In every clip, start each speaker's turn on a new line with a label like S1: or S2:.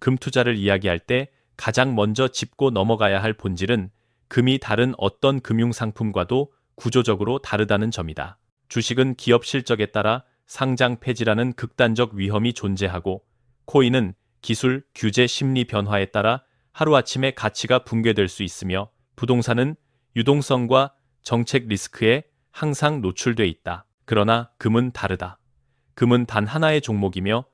S1: 금 투자를 이야기할 때 가장 먼저 짚고 넘어가야 할 본질은 금이 다른 어떤 금융상품과도 구조적으로 다르다는 점이다. 주식은 기업 실적에 따라 상장 폐지라는 극단적 위험이 존재하고, 코인은 기술, 규제, 심리 변화에 따라 하루아침에 가치가 붕괴될 수 있으며, 부동산은 유동성과 정책 리스크에 항상 노출돼 있다. 그러나 금은 다르다. 금은 단 하나의 종목이며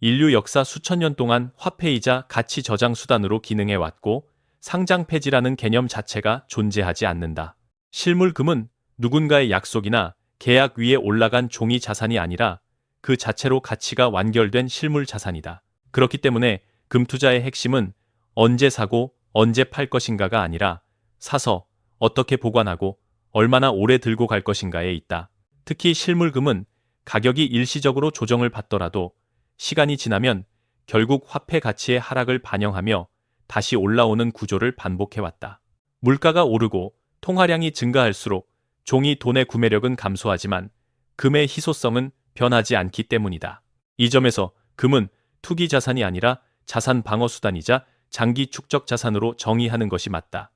S1: 인류 역사 수천 년 동안 화폐이자 가치 저장 수단으로 기능해 왔고, 상장 폐지라는 개념 자체가 존재하지 않는다. 실물 금은 누군가의 약속이나 계약 위에 올라간 종이 자산이 아니라 그 자체로 가치가 완결된 실물 자산이다. 그렇기 때문에 금 투자의 핵심은 언제 사고 언제 팔 것인가가 아니라 사서 어떻게 보관하고 얼마나 오래 들고 갈 것인가에 있다. 특히 실물금은 가격이 일시적으로 조정을 받더라도 시간이 지나면 결국 화폐 가치의 하락을 반영하며 다시 올라오는 구조를 반복해왔다. 물가가 오르고 통화량이 증가할수록 종이 돈의 구매력은 감소하지만 금의 희소성은 변하지 않기 때문이다. 이 점에서 금은 투기 자산이 아니라 자산 방어 수단이자 장기 축적 자산으로 정의하는 것이 맞다.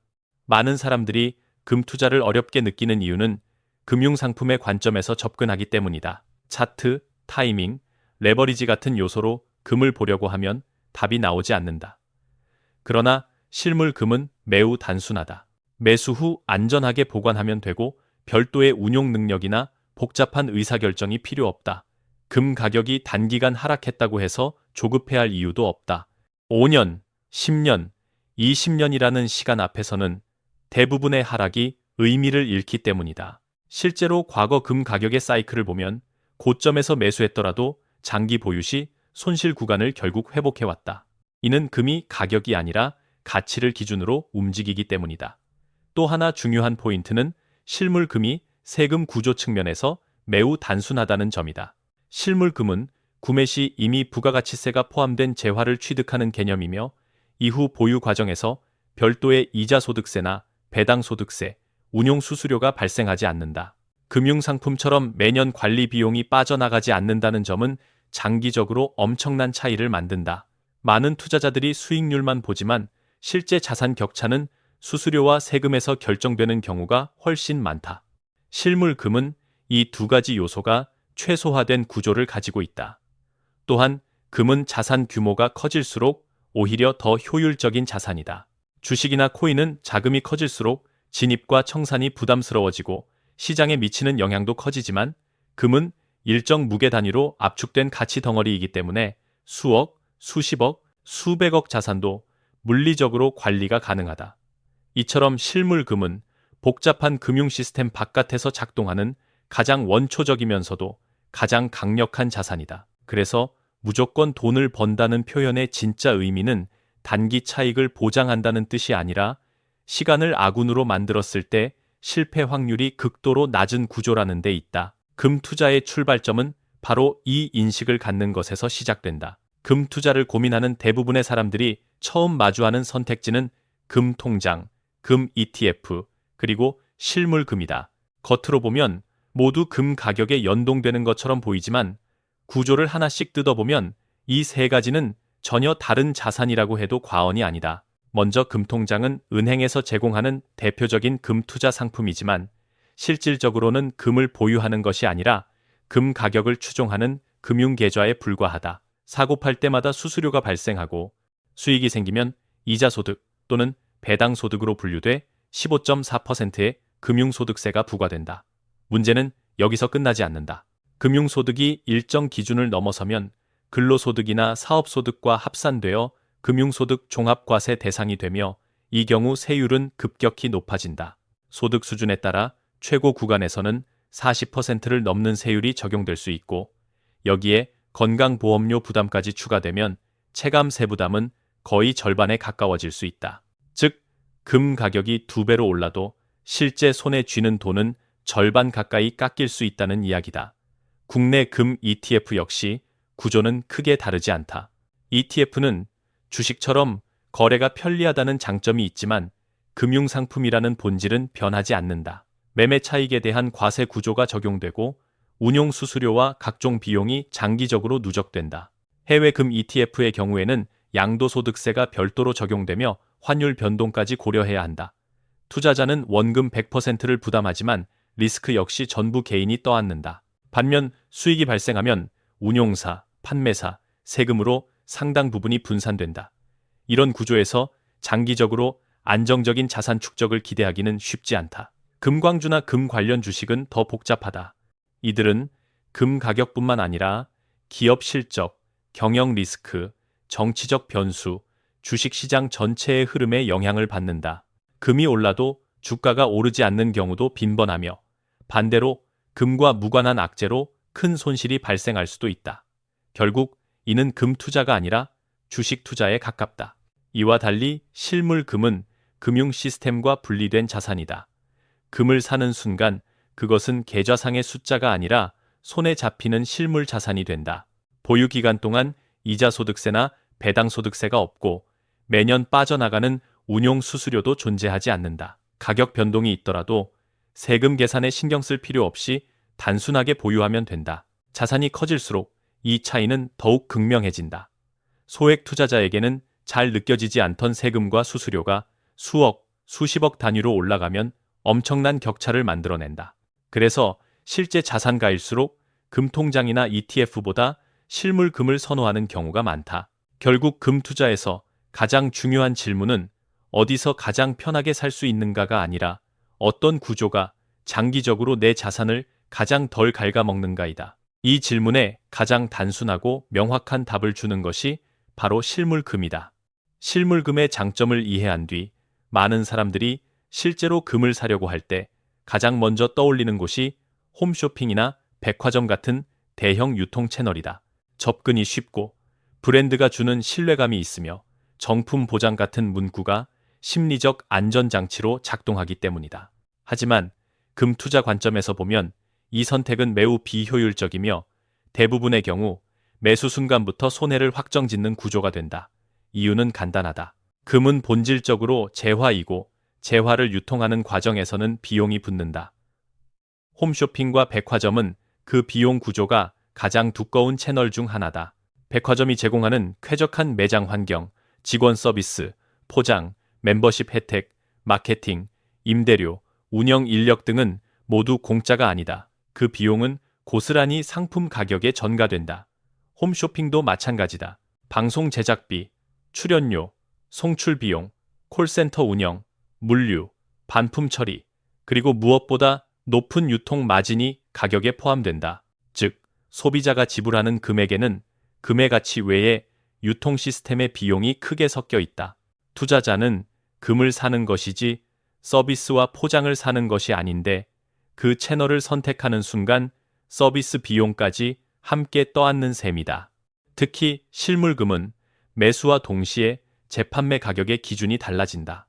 S1: 많은 사람들이 금 투자를 어렵게 느끼는 이유는 금융상품의 관점에서 접근하기 때문이다. 차트, 타이밍, 레버리지 같은 요소로 금을 보려고 하면 답이 나오지 않는다. 그러나 실물 금은 매우 단순하다. 매수 후 안전하게 보관하면 되고 별도의 운용 능력이나 복잡한 의사결정이 필요 없다. 금 가격이 단기간 하락했다고 해서 조급해야 할 이유도 없다. 5년, 10년, 20년이라는 시간 앞에서는 대부분의 하락이 의미를 잃기 때문이다. 실제로 과거 금 가격의 사이클을 보면 고점에서 매수했더라도 장기 보유 시 손실 구간을 결국 회복해왔다. 이는 금이 가격이 아니라 가치를 기준으로 움직이기 때문이다. 또 하나 중요한 포인트는 실물금이 세금 구조 측면에서 매우 단순하다는 점이다. 실물금은 구매 시 이미 부가가치세가 포함된 재화를 취득하는 개념이며 이후 보유 과정에서 별도의 이자소득세나 배당소득세, 운용수수료가 발생하지 않는다. 금융상품처럼 매년 관리 비용이 빠져나가지 않는다는 점은 장기적으로 엄청난 차이를 만든다. 많은 투자자들이 수익률만 보지만 실제 자산 격차는 수수료와 세금에서 결정되는 경우가 훨씬 많다. 실물금은 이 두 가지 요소가 최소화된 구조를 가지고 있다. 또한 금은 자산 규모가 커질수록 오히려 더 효율적인 자산이다. 주식이나 코인은 자금이 커질수록 진입과 청산이 부담스러워지고 시장에 미치는 영향도 커지지만 금은 일정 무게 단위로 압축된 가치 덩어리이기 때문에 수억, 수십억, 수백억 자산도 물리적으로 관리가 가능하다. 이처럼 실물금은 복잡한 금융 시스템 바깥에서 작동하는 가장 원초적이면서도 가장 강력한 자산이다. 그래서 무조건 돈을 번다는 표현의 진짜 의미는 단기 차익을 보장한다는 뜻이 아니라 시간을 아군으로 만들었을 때 실패 확률이 극도로 낮은 구조라는 데 있다. 금 투자의 출발점은 바로 이 인식을 갖는 것에서 시작된다. 금 투자를 고민하는 대부분의 사람들이 처음 마주하는 선택지는 금 통장, 금 ETF, 그리고 실물금이다. 겉으로 보면 모두 금 가격에 연동되는 것처럼 보이지만 구조를 하나씩 뜯어보면 이 세 가지는 전혀 다른 자산이라고 해도 과언이 아니다. 먼저 금통장은 은행에서 제공하는 대표적인 금 투자 상품이지만 실질적으로는 금을 보유하는 것이 아니라 금 가격을 추종하는 금융계좌에 불과하다. 사고 팔 때마다 수수료가 발생하고 수익이 생기면 이자소득 또는 배당소득으로 분류돼 15.4%의 금융소득세가 부과된다. 문제는 여기서 끝나지 않는다. 금융소득이 일정 기준을 넘어서면 근로소득이나 사업소득과 합산되어 금융소득 종합과세 대상이 되며 이 경우 세율은 급격히 높아진다. 소득 수준에 따라 최고 구간에서는 40%를 넘는 세율이 적용될 수 있고 여기에 건강보험료 부담까지 추가되면 체감세 부담은 거의 절반에 가까워질 수 있다. 즉, 금 가격이 2배로 올라도 실제 손에 쥐는 돈은 절반 가까이 깎일 수 있다는 이야기다. 국내 금 ETF 역시 구조는 크게 다르지 않다. ETF는 주식처럼 거래가 편리하다는 장점이 있지만 금융상품이라는 본질은 변하지 않는다. 매매 차익에 대한 과세 구조가 적용되고 운용 수수료와 각종 비용이 장기적으로 누적된다. 해외 금 ETF의 경우에는 양도소득세가 별도로 적용되며 환율 변동까지 고려해야 한다. 투자자는 원금 100%를 부담하지만 리스크 역시 전부 개인이 떠안는다. 반면 수익이 발생하면 운용사, 판매사, 세금으로 상당 부분이 분산된다. 이런 구조에서 장기적으로 안정적인 자산 축적을 기대하기는 쉽지 않다. 금광주나 금 관련 주식은 더 복잡하다. 이들은 금 가격뿐만 아니라 기업 실적, 경영 리스크, 정치적 변수, 주식시장 전체의 흐름에 영향을 받는다. 금이 올라도 주가가 오르지 않는 경우도 빈번하며 반대로 금과 무관한 악재로 큰 손실이 발생할 수도 있다. 결국 이는 금 투자가 아니라 주식 투자에 가깝다. 이와 달리 실물 금은 금융 시스템과 분리된 자산이다. 금을 사는 순간 그것은 계좌상의 숫자가 아니라 손에 잡히는 실물 자산이 된다. 보유 기간 동안 이자 소득세나 배당 소득세가 없고 매년 빠져나가는 운용 수수료도 존재하지 않는다. 가격 변동이 있더라도 세금 계산에 신경 쓸 필요 없이 단순하게 보유하면 된다. 자산이 커질수록 이 차이는 더욱 극명해진다. 소액 투자자에게는 잘 느껴지지 않던 세금과 수수료가 수억, 수십억 단위로 올라가면 엄청난 격차를 만들어낸다. 그래서 실제 자산가일수록 금통장이나 ETF보다 실물 금을 선호하는 경우가 많다. 결국 금 투자에서 가장 중요한 질문은 어디서 가장 편하게 살 수 있는가가 아니라 어떤 구조가 장기적으로 내 자산을 가장 덜 갉아먹는가이다. 이 질문에 가장 단순하고 명확한 답을 주는 것이 바로 실물금이다. 실물금의 장점을 이해한 뒤 많은 사람들이 실제로 금을 사려고 할 때 가장 먼저 떠올리는 곳이 홈쇼핑이나 백화점 같은 대형 유통 채널이다. 접근이 쉽고 브랜드가 주는 신뢰감이 있으며 정품 보장 같은 문구가 심리적 안전장치로 작동하기 때문이다. 하지만 금 투자 관점에서 보면 이 선택은 매우 비효율적이며 대부분의 경우 매수 순간부터 손해를 확정짓는 구조가 된다. 이유는 간단하다. 금은 본질적으로 재화이고 재화를 유통하는 과정에서는 비용이 붙는다. 홈쇼핑과 백화점은 그 비용 구조가 가장 두꺼운 채널 중 하나다. 백화점이 제공하는 쾌적한 매장 환경, 직원 서비스, 포장, 멤버십 혜택, 마케팅, 임대료, 운영 인력 등은 모두 공짜가 아니다. 그 비용은 고스란히 상품 가격에 전가된다. 홈쇼핑도 마찬가지다. 방송 제작비, 출연료, 송출 비용, 콜센터 운영, 물류, 반품 처리, 그리고 무엇보다 높은 유통 마진이 가격에 포함된다. 즉, 소비자가 지불하는 금액에는 금의 가치 외에 유통 시스템의 비용이 크게 섞여 있다. 투자자는 금을 사는 것이지 서비스와 포장을 사는 것이 아닌데 그 채널을 선택하는 순간 서비스 비용까지 함께 떠안는 셈이다. 특히 실물금은 매수와 동시에 재판매 가격의 기준이 달라진다.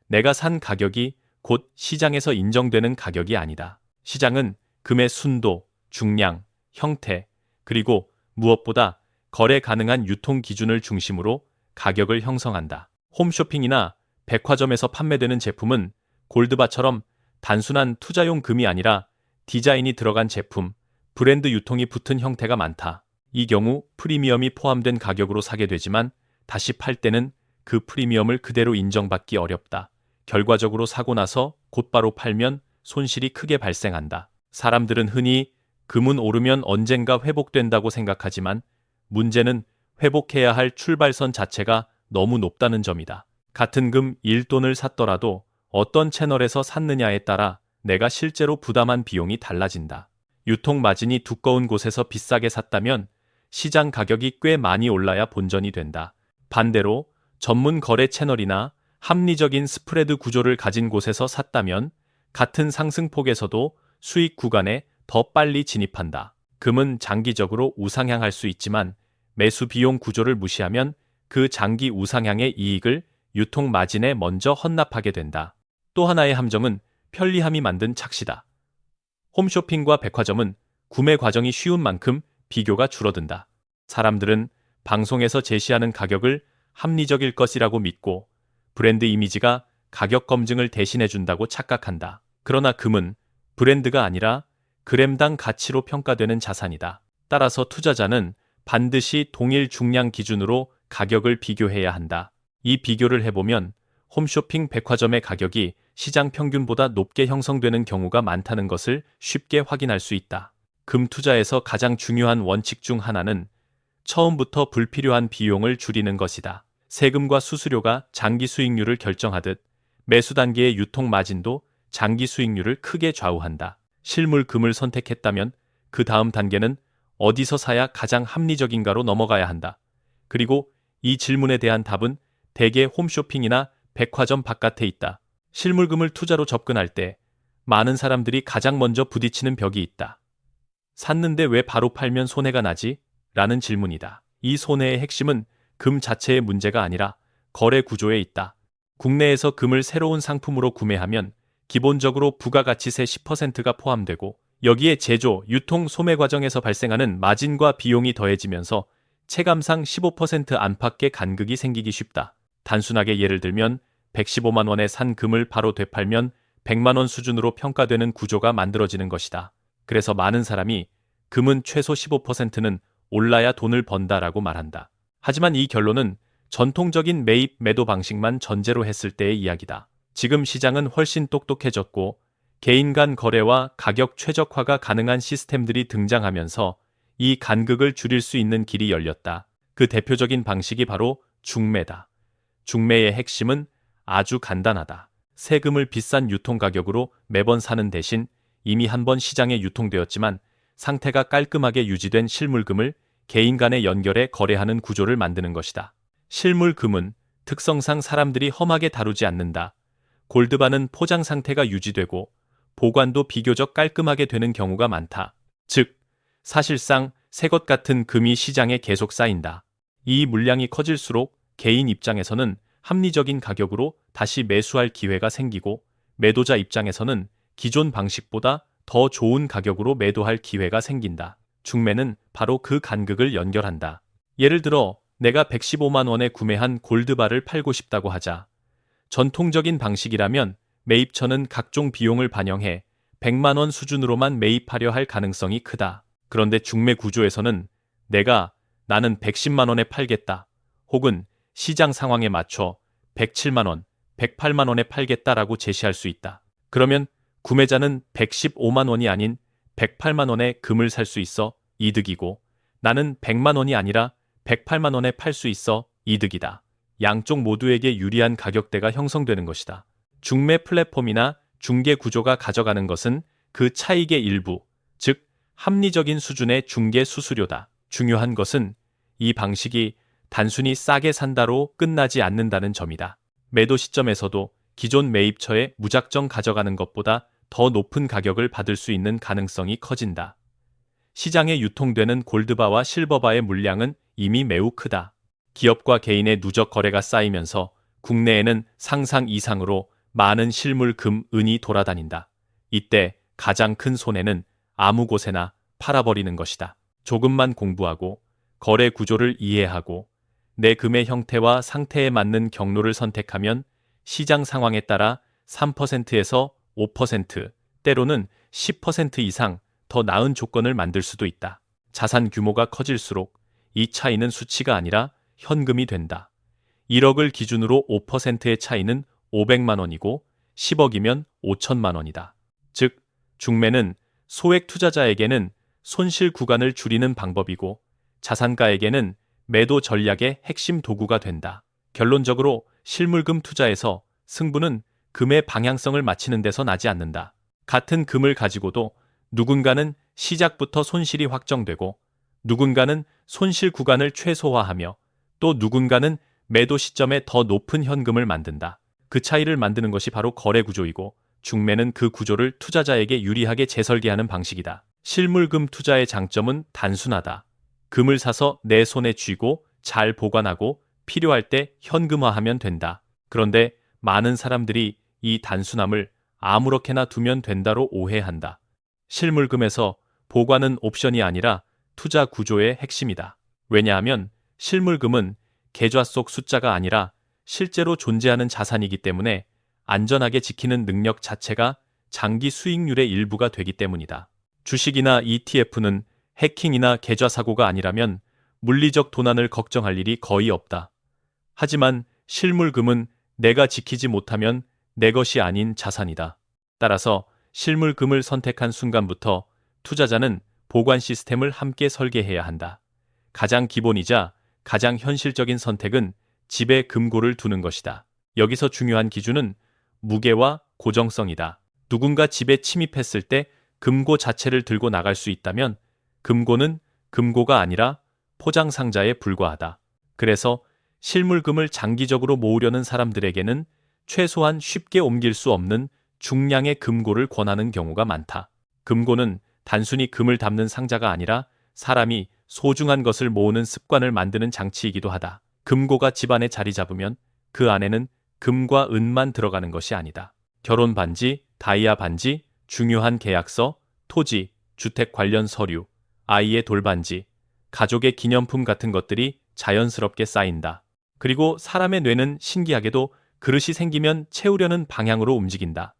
S1: 내가 산 가격이 곧 시장에서 인정되는 가격이 아니다. 시장은 금의 순도, 중량, 형태, 그리고 무엇보다 거래 가능한 유통 기준을 중심으로 가격을 형성한다. 홈쇼핑이나 백화점에서 판매되는 제품은 골드바처럼 단순한 투자용 금이 아니라 디자인이 들어간 제품, 브랜드 유통이 붙은 형태가 많다. 이 경우 프리미엄이 포함된 가격으로 사게 되지만 다시 팔 때는 그 프리미엄을 그대로 인정받기 어렵다. 결과적으로 사고 나서 곧바로 팔면 손실이 크게 발생한다. 사람들은 흔히 금은 오르면 언젠가 회복된다고 생각하지만 문제는 회복해야 할 출발선 자체가 너무 높다는 점이다. 같은 금 1돈을 샀더라도 어떤 채널에서 샀느냐에 따라 내가 실제로 부담한 비용이 달라진다. 유통 마진이 두꺼운 곳에서 비싸게 샀다면 시장 가격이 꽤 많이 올라야 본전이 된다. 반대로 전문 거래 채널이나 합리적인 스프레드 구조를 가진 곳에서 샀다면 같은 상승폭에서도 수익 구간에 더 빨리 진입한다. 금은 장기적으로 우상향할 수 있지만 매수 비용 구조를 무시하면 그 장기 우상향의 이익을 유통 마진에 먼저 헌납하게 된다. 또 하나의 함정은 편리함이 만든 착시다. 홈쇼핑과 백화점은 구매 과정이 쉬운 만큼 비교가 줄어든다. 사람들은 방송에서 제시하는 가격을 합리적일 것이라고 믿고 브랜드 이미지가 가격 검증을 대신해준다고 착각한다. 그러나 금은 브랜드가 아니라 그램당 가치로 평가되는 자산이다. 따라서 투자자는 반드시 동일 중량 기준으로 가격을 비교해야 한다. 이 비교를 해보면 홈쇼핑 백화점의 가격이 시장 평균보다 높게 형성되는 경우가 많다는 것을 쉽게 확인할 수 있다. 금 투자에서 가장 중요한 원칙 중 하나는 처음부터 불필요한 비용을 줄이는 것이다. 세금과 수수료가 장기 수익률을 결정하듯 매수 단계의 유통 마진도 장기 수익률을 크게 좌우한다. 실물 금을 선택했다면 그 다음 단계는 어디서 사야 가장 합리적인가로 넘어가야 한다. 그리고 이 질문에 대한 답은 대개 홈쇼핑이나 백화점 바깥에 있다. 실물금을 투자로 접근할 때 많은 사람들이 가장 먼저 부딪히는 벽이 있다. 샀는데 왜 바로 팔면 손해가 나지? 라는 질문이다. 이 손해의 핵심은 금 자체의 문제가 아니라 거래 구조에 있다. 국내에서 금을 새로운 상품으로 구매하면 기본적으로 부가가치세 10%가 포함되고 여기에 제조, 유통, 소매 과정에서 발생하는 마진과 비용이 더해지면서 체감상 15% 안팎의 간극이 생기기 쉽다. 단순하게 예를 들면 115만 원에 산 금을 바로 되팔면 100만 원 수준으로 평가되는 구조가 만들어지는 것이다. 그래서 많은 사람이 금은 최소 15%는 올라야 돈을 번다라고 말한다. 하지만 이 결론은 전통적인 매입, 매도 방식만 전제로 했을 때의 이야기다. 지금 시장은 훨씬 똑똑해졌고 개인 간 거래와 가격 최적화가 가능한 시스템들이 등장하면서 이 간극을 줄일 수 있는 길이 열렸다. 그 대표적인 방식이 바로 중매다. 중매의 핵심은 아주 간단하다. 세금을 비싼 유통 가격으로 매번 사는 대신 이미 한 번 시장에 유통되었지만 상태가 깔끔하게 유지된 실물금을 개인 간에 연결해 거래하는 구조를 만드는 것이다. 실물금은 특성상 사람들이 험하게 다루지 않는다. 골드바는 포장 상태가 유지되고 보관도 비교적 깔끔하게 되는 경우가 많다. 즉, 사실상 새것 같은 금이 시장에 계속 쌓인다. 이 물량이 커질수록 개인 입장에서는 합리적인 가격으로 다시 매수할 기회가 생기고 매도자 입장에서는 기존 방식보다 더 좋은 가격으로 매도할 기회가 생긴다. 중매는 바로 그 간극을 연결한다. 예를 들어 내가 115만 원에 구매한 골드바를 팔고 싶다고 하자. 전통적인 방식이라면 매입처는 각종 비용을 반영해 100만 원 수준으로만 매입하려 할 가능성이 크다. 그런데 중매 구조에서는 나는 110만 원에 팔겠다. 혹은 시장 상황에 맞춰 107만 원, 108만 원에 팔겠다라고 제시할 수 있다. 그러면 구매자는 115만 원이 아닌 108만 원에 금을 살 수 있어 이득이고 나는 100만 원이 아니라 108만 원에 팔 수 있어 이득이다. 양쪽 모두에게 유리한 가격대가 형성되는 것이다. 중매 플랫폼이나 중개 구조가 가져가는 것은 그 차익의 일부, 즉 합리적인 수준의 중개 수수료다. 중요한 것은 이 방식이 단순히 싸게 산다로 끝나지 않는다는 점이다. 매도 시점에서도 기존 매입처에 무작정 가져가는 것보다 더 높은 가격을 받을 수 있는 가능성이 커진다. 시장에 유통되는 골드바와 실버바의 물량은 이미 매우 크다. 기업과 개인의 누적 거래가 쌓이면서 국내에는 상상 이상으로 많은 실물 금, 은이 돌아다닌다. 이때 가장 큰 손해는 아무 곳에나 팔아버리는 것이다. 조금만 공부하고 거래 구조를 이해하고 내 금의 형태와 상태에 맞는 경로를 선택하면 시장 상황에 따라 3%에서 5%, 때로는 10% 이상 더 나은 조건을 만들 수도 있다. 자산 규모가 커질수록 이 차이는 수치가 아니라 현금이 된다. 1억을 기준으로 5%의 차이는 500만 원이고 10억이면 5천만 원이다. 즉, 중매는 소액 투자자에게는 손실 구간을 줄이는 방법이고 자산가에게는 매도 전략의 핵심 도구가 된다. 결론적으로 실물금 투자에서 승부는 금의 방향성을 맞추는 데서 나지 않는다. 같은 금을 가지고도 누군가는 시작부터 손실이 확정되고 누군가는 손실 구간을 최소화하며 또 누군가는 매도 시점에 더 높은 현금을 만든다. 그 차이를 만드는 것이 바로 거래 구조이고 중매는 그 구조를 투자자에게 유리하게 재설계하는 방식이다. 실물금 투자의 장점은 단순하다. 금을 사서 내 손에 쥐고 잘 보관하고 필요할 때 현금화하면 된다. 그런데 많은 사람들이 이 단순함을 아무렇게나 두면 된다로 오해한다. 실물금에서 보관은 옵션이 아니라 투자 구조의 핵심이다. 왜냐하면 실물금은 계좌 속 숫자가 아니라 실제로 존재하는 자산이기 때문에 안전하게 지키는 능력 자체가 장기 수익률의 일부가 되기 때문이다. 주식이나 ETF는 해킹이나 계좌 사고가 아니라면 물리적 도난을 걱정할 일이 거의 없다. 하지만 실물금은 내가 지키지 못하면 내 것이 아닌 자산이다. 따라서 실물금을 선택한 순간부터 투자자는 보관 시스템을 함께 설계해야 한다. 가장 기본이자 가장 현실적인 선택은 집에 금고를 두는 것이다. 여기서 중요한 기준은 무게와 고정성이다. 누군가 집에 침입했을 때 금고 자체를 들고 나갈 수 있다면 금고는 금고가 아니라 포장 상자에 불과하다. 그래서 실물금을 장기적으로 모으려는 사람들에게는 최소한 쉽게 옮길 수 없는 중량의 금고를 권하는 경우가 많다. 금고는 단순히 금을 담는 상자가 아니라 사람이 소중한 것을 모으는 습관을 만드는 장치이기도 하다. 금고가 집안에 자리 잡으면 그 안에는 금과 은만 들어가는 것이 아니다. 결혼 반지, 다이아 반지, 중요한 계약서, 토지, 주택 관련 서류, 아이의 돌반지, 가족의 기념품 같은 것들이 자연스럽게 쌓인다. 그리고 사람의 뇌는 신기하게도 그릇이 생기면 채우려는 방향으로 움직인다.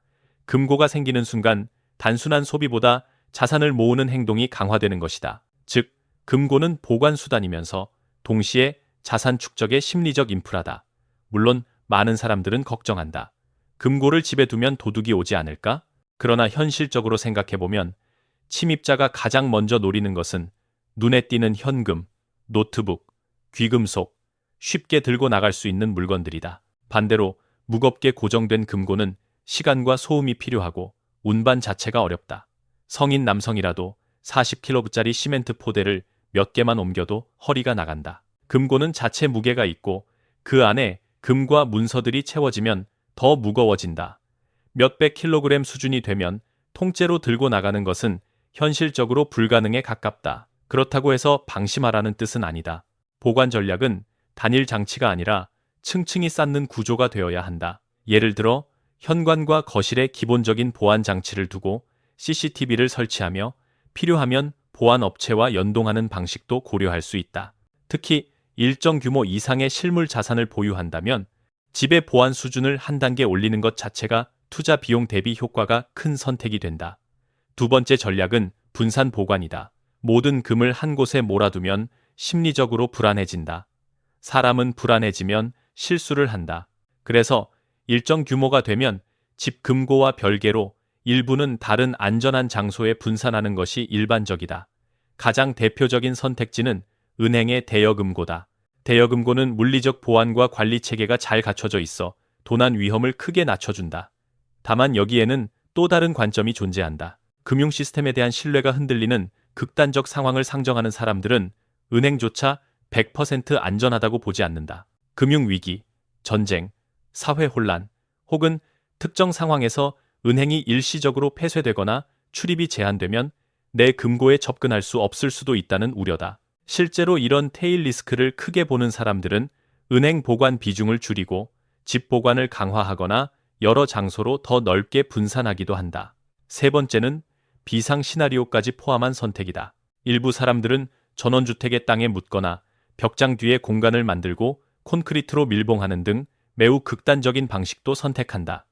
S1: 금고가 생기는 순간 단순한 소비보다 자산을 모으는 행동이 강화되는 것이다. 즉, 금고는 보관 수단이면서 동시에 자산 축적의 심리적 인프라다. 물론 많은 사람들은 걱정한다. 금고를 집에 두면 도둑이 오지 않을까? 그러나 현실적으로 생각해보면 침입자가 가장 먼저 노리는 것은 눈에 띄는 현금, 노트북, 귀금속, 쉽게 들고 나갈 수 있는 물건들이다. 반대로 무겁게 고정된 금고는 시간과 소음이 필요하고 운반 자체가 어렵다. 성인 남성이라도 40kg짜리 시멘트 포대를 몇 개만 옮겨도 허리가 나간다. 금고는 자체 무게가 있고 그 안에 금과 문서들이 채워지면 더 무거워진다. 몇백 킬로그램 수준이 되면 통째로 들고 나가는 것은 현실적으로 불가능에 가깝다. 그렇다고 해서 방심하라는 뜻은 아니다. 보관 전략은 단일 장치가 아니라 층층이 쌓는 구조가 되어야 한다. 예를 들어 현관과 거실에 기본적인 보안 장치를 두고 CCTV를 설치하며 필요하면 보안 업체와 연동하는 방식도 고려할 수 있다. 특히 일정 규모 이상의 실물 자산을 보유한다면 집의 보안 수준을 한 단계 올리는 것 자체가 투자 비용 대비 효과가 큰 선택이 된다. 두 번째 전략은 분산 보관이다. 모든 금을 한 곳에 몰아두면 심리적으로 불안해진다. 사람은 불안해지면 실수를 한다. 그래서 일정 규모가 되면 집 금고와 별개로 일부는 다른 안전한 장소에 분산하는 것이 일반적이다. 가장 대표적인 선택지는 은행의 대여금고다. 대여금고는 물리적 보안과 관리 체계가 잘 갖춰져 있어 도난 위험을 크게 낮춰준다. 다만 여기에는 또 다른 관점이 존재한다. 금융 시스템에 대한 신뢰가 흔들리는 극단적 상황을 상정하는 사람들은 은행조차 100% 안전하다고 보지 않는다. 금융위기, 전쟁, 사회혼란, 혹은 특정 상황에서 은행이 일시적으로 폐쇄되거나 출입이 제한되면 내 금고에 접근할 수 없을 수도 있다는 우려다. 실제로 이런 테일 리스크를 크게 보는 사람들은 은행 보관 비중을 줄이고 집 보관을 강화하거나 여러 장소로 더 넓게 분산하기도 한다. 세 번째는 비상 시나리오까지 포함한 선택이다. 일부 사람들은 전원주택의 땅에 묻거나 벽장 뒤에 공간을 만들고 콘크리트로 밀봉하는 등 매우 극단적인 방식도 선택한다.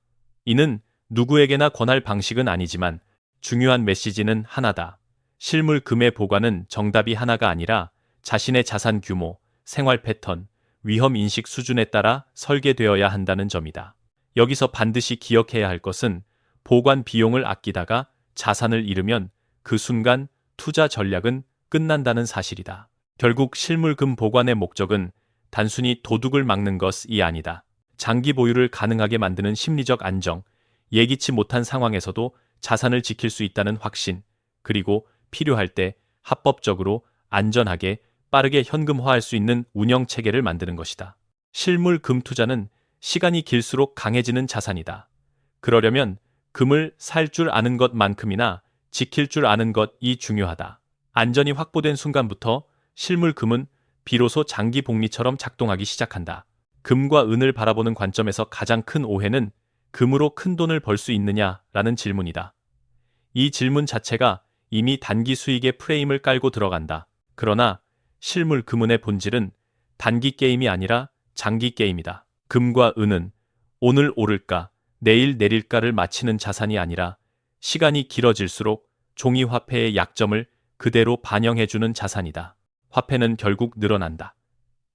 S1: 이는 누구에게나 권할 방식은 아니지만 중요한 메시지는 하나다. 실물 금의 보관은 정답이 하나가 아니라 자신의 자산 규모, 생활 패턴, 위험 인식 수준에 따라 설계되어야 한다는 점이다. 여기서 반드시 기억해야 할 것은 보관 비용을 아끼다가 자산을 잃으면 그 순간 투자 전략은 끝난다는 사실이다. 결국 실물금 보관의 목적은 단순히 도둑을 막는 것이 아니다. 장기 보유를 가능하게 만드는 심리적 안정, 예기치 못한 상황에서도 자산을 지킬 수 있다는 확신, 그리고 필요할 때 합법적으로 안전하게 빠르게 현금화할 수 있는 운영 체계를 만드는 것이다. 실물 금 투자는 시간이 길수록 강해지는 자산이다. 그러려면 금을 살 줄 아는 것만큼이나 지킬 줄 아는 것이 중요하다. 안전이 확보된 순간부터 실물 금은 비로소 장기 복리처럼 작동하기 시작한다. 금과 은을 바라보는 관점에서 가장 큰 오해는 금으로 큰 돈을 벌 수 있느냐라는 질문이다. 이 질문 자체가 이미 단기 수익의 프레임을 깔고 들어간다. 그러나 실물 금은의 본질은 단기 게임이 아니라 장기 게임이다. 금과 은은 오늘 오를까, 내일 내릴까를 맞히는 자산이 아니라 시간이 길어질수록 종이 화폐의 약점을 그대로 반영해주는 자산이다. 화폐는 결국 늘어난다.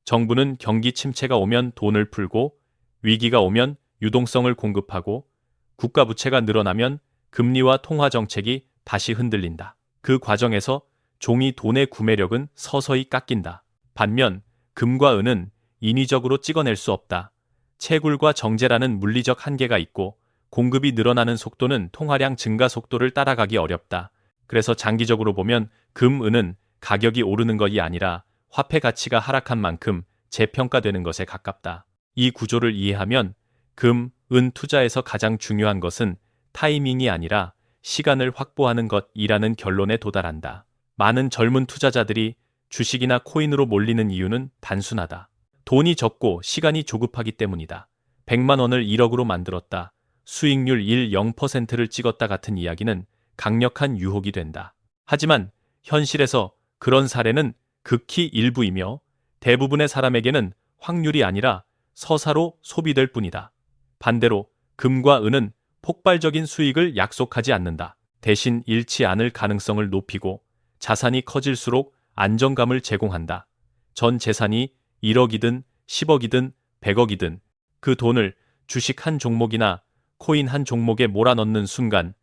S1: 정부는 경기 침체가 오면 돈을 풀고 위기가 오면 유동성을 공급하고 국가 부채가 늘어나면 금리와 통화 정책이 다시 흔들린다. 그 과정에서 종이 돈의 구매력은 서서히 깎인다. 반면 금과 은은 인위적으로 찍어낼 수 없다. 채굴과 정제라는 물리적 한계가 있고 공급이 늘어나는 속도는 통화량 증가 속도를 따라가기 어렵다. 그래서 장기적으로 보면 금, 은은 가격이 오르는 것이 아니라 화폐 가치가 하락한 만큼 재평가되는 것에 가깝다. 이 구조를 이해하면 금, 은 투자에서 가장 중요한 것은 타이밍이 아니라 시간을 확보하는 것이라는 결론에 도달한다. 많은 젊은 투자자들이 주식이나 코인으로 몰리는 이유는 단순하다. 돈이 적고 시간이 조급하기 때문이다. 100만 원을 1억으로 만들었다. 수익률 0%를 찍었다 같은 이야기는 강력한 유혹이 된다. 하지만 현실에서 그런 사례는 극히 일부이며 대부분의 사람에게는 확률이 아니라 서사로 소비될 뿐이다. 반대로 금과 은은 폭발적인 수익을 약속하지 않는다. 대신 잃지 않을 가능성을 높이고 자산이 커질수록 안정감을 제공한다. 전 재산이 1억이든 10억이든 100억이든 그 돈을 주식 한 종목이나 코인 한 종목에 몰아넣는 순간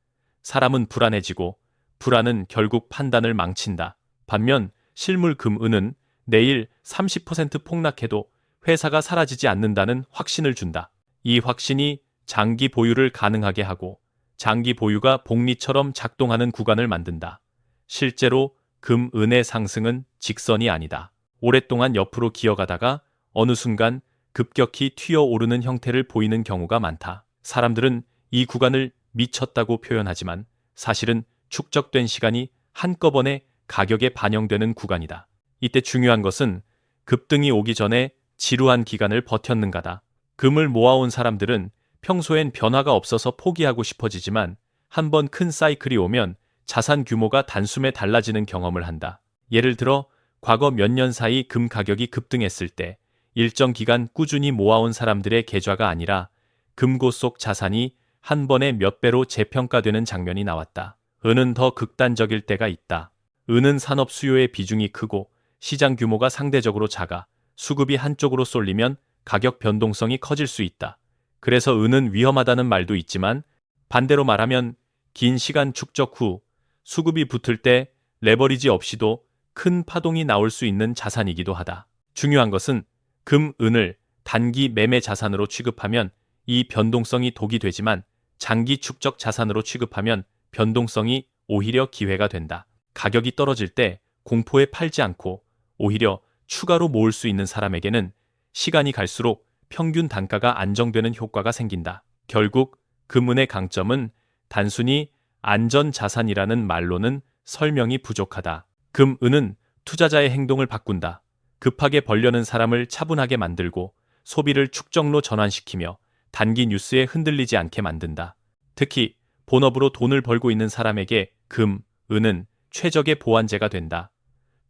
S1: 사람은 불안해지고 불안은 결국 판단을 망친다. 반면 실물 금, 은은 내일 30% 폭락해도 회사가 사라지지 않는다는 확신을 준다. 이 확신이 장기 보유를 가능하게 하고 장기 보유가 복리처럼 작동하는 구간을 만든다. 실제로 금, 은의 상승은 직선이 아니다. 오랫동안 옆으로 기어가다가 어느 순간 급격히 튀어오르는 형태를 보이는 경우가 많다. 사람들은 이 구간을 미쳤다고 표현하지만 사실은 축적된 시간이 한꺼번에 가격에 반영되는 구간이다. 이때 중요한 것은 급등이 오기 전에 지루한 기간을 버텼는가다. 금을 모아온 사람들은 평소엔 변화가 없어서 포기하고 싶어지지만 한번 큰 사이클이 오면 자산 규모가 단숨에 달라지는 경험을 한다. 예를 들어 과거 몇 년 사이 금 가격이 급등했을 때 일정 기간 꾸준히 모아온 사람들의 계좌가 아니라 금고 속 자산이 한 번에 몇 배로 재평가되는 장면이 나왔다. 은은 더 극단적일 때가 있다. 은은 산업 수요의 비중이 크고 시장 규모가 상대적으로 작아 수급이 한쪽으로 쏠리면 가격 변동성이 커질 수 있다. 그래서 은은 위험하다는 말도 있지만 반대로 말하면 긴 시간 축적 후 수급이 붙을 때 레버리지 없이도 큰 파동이 나올 수 있는 자산이기도 하다. 중요한 것은 금, 은을 단기 매매 자산으로 취급하면 이 변동성이 독이 되지만 장기 축적 자산으로 취급하면 변동성이 오히려 기회가 된다. 가격이 떨어질 때 공포에 팔지 않고 오히려 추가로 모을 수 있는 사람에게는 시간이 갈수록 평균 단가가 안정되는 효과가 생긴다. 결국 금은의 강점은 단순히 안전자산이라는 말로는 설명이 부족하다. 금, 은은 투자자의 행동을 바꾼다. 급하게 벌려는 사람을 차분하게 만들고 소비를 축적로 전환시키며 단기 뉴스에 흔들리지 않게 만든다. 특히 본업으로 돈을 벌고 있는 사람에게 금, 은은 최적의 보완제가 된다.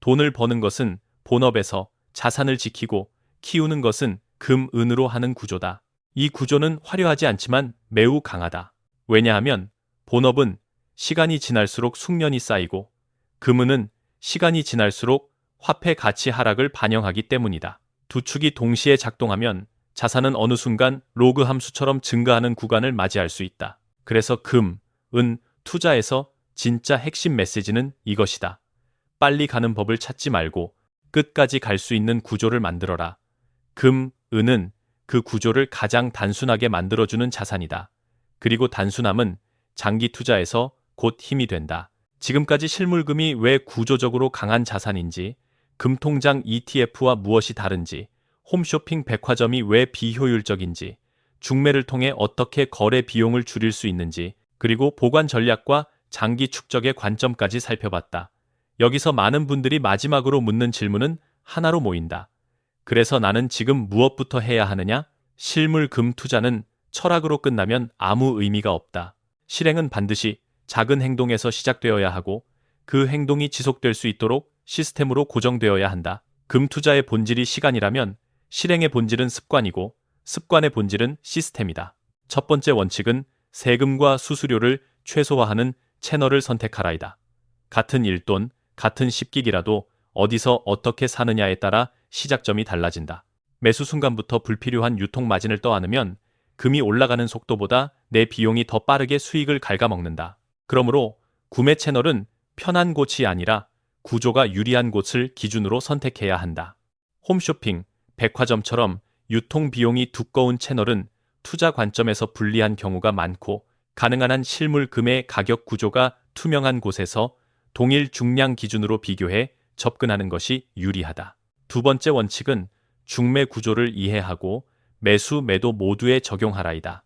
S1: 돈을 버는 것은 본업에서 자산을 지키고 키우는 것은 금, 은으로 하는 구조다. 이 구조는 화려하지 않지만 매우 강하다. 왜냐하면 본업은 시간이 지날수록 숙련이 쌓이고 금은은 시간이 지날수록 화폐 가치 하락을 반영하기 때문이다. 두 축이 동시에 작동하면 자산은 어느 순간 로그 함수처럼 증가하는 구간을 맞이할 수 있다. 그래서 금, 은 투자에서 진짜 핵심 메시지는 이것이다. 빨리 가는 법을 찾지 말고 끝까지 갈 수 있는 구조를 만들어라. 금, 은은 그 구조를 가장 단순하게 만들어주는 자산이다. 그리고 단순함은 장기 투자에서 곧 힘이 된다. 지금까지 실물금이 왜 구조적으로 강한 자산인지, 금통장 ETF와 무엇이 다른지, 홈쇼핑 백화점이 왜 비효율적인지, 중매를 통해 어떻게 거래 비용을 줄일 수 있는지, 그리고 보관 전략과 장기 축적의 관점까지 살펴봤다. 여기서 많은 분들이 마지막으로 묻는 질문은 하나로 모인다. 그래서 나는 지금 무엇부터 해야 하느냐? 실물금 투자는 철학으로 끝나면 아무 의미가 없다. 실행은 반드시 작은 행동에서 시작되어야 하고 그 행동이 지속될 수 있도록 시스템으로 고정되어야 한다. 금 투자의 본질이 시간이라면 실행의 본질은 습관이고 습관의 본질은 시스템이다. 첫 번째 원칙은 세금과 수수료를 최소화하는 채널을 선택하라이다. 같은 일돈, 같은 10기기라도 어디서 어떻게 사느냐에 따라 시작점이 달라진다. 매수 순간부터 불필요한 유통 마진을 떠안으면 금이 올라가는 속도보다 내 비용이 더 빠르게 수익을 갉아먹는다. 그러므로 구매 채널은 편한 곳이 아니라 구조가 유리한 곳을 기준으로 선택해야 한다. 홈쇼핑, 백화점처럼 유통 비용이 두꺼운 채널은 투자 관점에서 불리한 경우가 많고, 가능한 한 실물 금의 가격 구조가 투명한 곳에서 동일 중량 기준으로 비교해 접근하는 것이 유리하다. 두 번째 원칙은 중매 구조를 이해하고 매수, 매도 모두에 적용하라이다.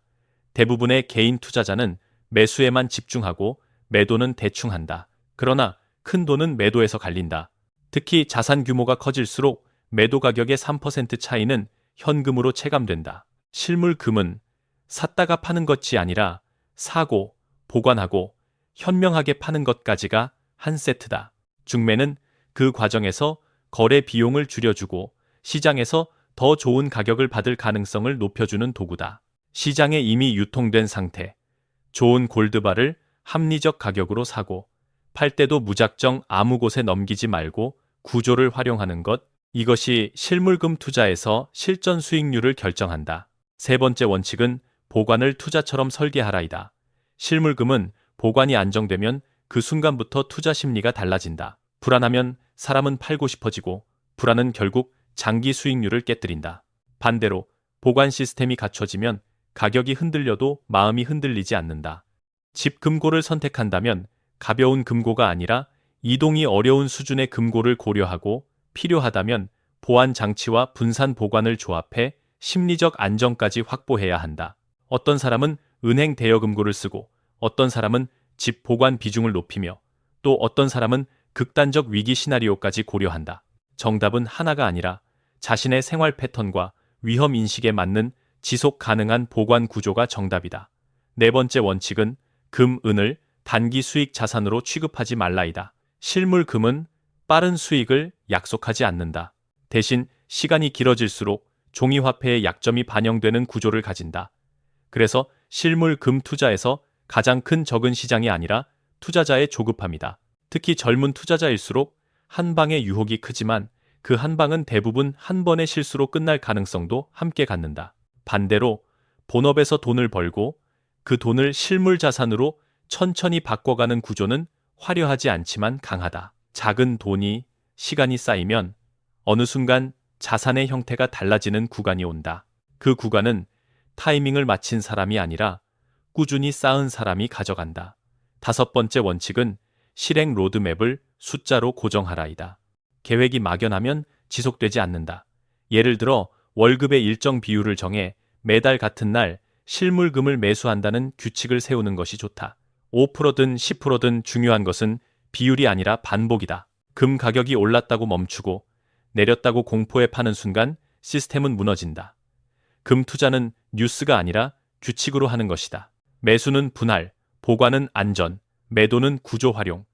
S1: 대부분의 개인 투자자는 매수에만 집중하고 매도는 대충 한다. 그러나 큰 돈은 매도에서 갈린다. 특히 자산 규모가 커질수록 매도 가격의 3% 차이는 현금으로 체감된다. 실물 금은 샀다가 파는 것이 아니라 사고, 보관하고 현명하게 파는 것까지가 한 세트다. 중매는 그 과정에서 거래 비용을 줄여주고 시장에서 더 좋은 가격을 받을 가능성을 높여주는 도구다. 시장에 이미 유통된 상태, 좋은 골드바를 합리적 가격으로 사고, 팔 때도 무작정 아무 곳에 넘기지 말고 구조를 활용하는 것, 이것이 실물금 투자에서 실전 수익률을 결정한다. 세 번째 원칙은 보관을 투자처럼 설계하라이다. 실물금은 보관이 안정되면 그 순간부터 투자 심리가 달라진다. 불안하면 사람은 팔고 싶어지고, 불안은 결국 장기 수익률을 깨뜨린다. 반대로 보관 시스템이 갖춰지면 가격이 흔들려도 마음이 흔들리지 않는다. 집 금고를 선택한다면 가벼운 금고가 아니라 이동이 어려운 수준의 금고를 고려하고, 필요하다면 보안 장치와 분산 보관을 조합해 심리적 안정까지 확보해야 한다. 어떤 사람은 은행 대여금고를 쓰고, 어떤 사람은 집 보관 비중을 높이며, 또 어떤 사람은 극단적 위기 시나리오까지 고려한다. 정답은 하나가 아니라 자신의 생활 패턴과 위험 인식에 맞는 지속 가능한 보관 구조가 정답이다. 네 번째 원칙은 금, 은을 단기 수익 자산으로 취급하지 말라이다. 실물 금은 빠른 수익을 약속하지 않는다. 대신 시간이 길어질수록 종이화폐의 약점이 반영되는 구조를 가진다. 그래서 실물 금 투자에서 가장 큰 적은 시장이 아니라 투자자의 조급함이다. 특히 젊은 투자자일수록 한 방의 유혹이 크지만 그 한 방은 대부분 한 번의 실수로 끝날 가능성도 함께 갖는다. 반대로 본업에서 돈을 벌고 그 돈을 실물 자산으로 천천히 바꿔가는 구조는 화려하지 않지만 강하다. 작은 돈이, 시간이 쌓이면 어느 순간 자산의 형태가 달라지는 구간이 온다. 그 구간은 타이밍을 맞힌 사람이 아니라 꾸준히 쌓은 사람이 가져간다. 다섯 번째 원칙은 실행 로드맵을 숫자로 고정하라이다. 계획이 막연하면 지속되지 않는다. 예를 들어 월급의 일정 비율을 정해 매달 같은 날 실물금을 매수한다는 규칙을 세우는 것이 좋다. 5%든 10%든 중요한 것은 비율이 아니라 반복이다. 금 가격이 올랐다고 멈추고 내렸다고 공포에 파는 순간 시스템은 무너진다. 금 투자는 뉴스가 아니라 규칙으로 하는 것이다. 매수는 분할, 보관은 안전, 매도는 구조 활용.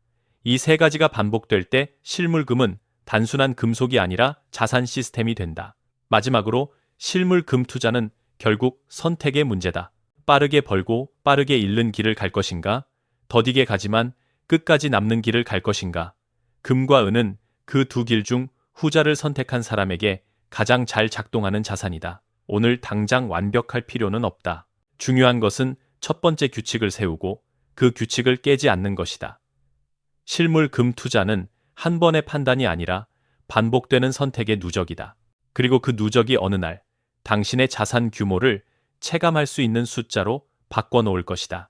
S1: 이 세 가지가 반복될 때 실물금은 단순한 금속이 아니라 자산 시스템이 된다. 마지막으로 실물금 투자는 결국 선택의 문제다. 빠르게 벌고 빠르게 잃는 길을 갈 것인가? 더디게 가지만 끝까지 남는 길을 갈 것인가? 금과 은은 그 두 길 중 후자를 선택한 사람에게 가장 잘 작동하는 자산이다. 오늘 당장 완벽할 필요는 없다. 중요한 것은 첫 번째 규칙을 세우고 그 규칙을 깨지 않는 것이다. 실물 금 투자는 한 번의 판단이 아니라 반복되는 선택의 누적이다. 그리고 그 누적이 어느 날 당신의 자산 규모를 체감할 수 있는 숫자로 바꿔놓을 것이다.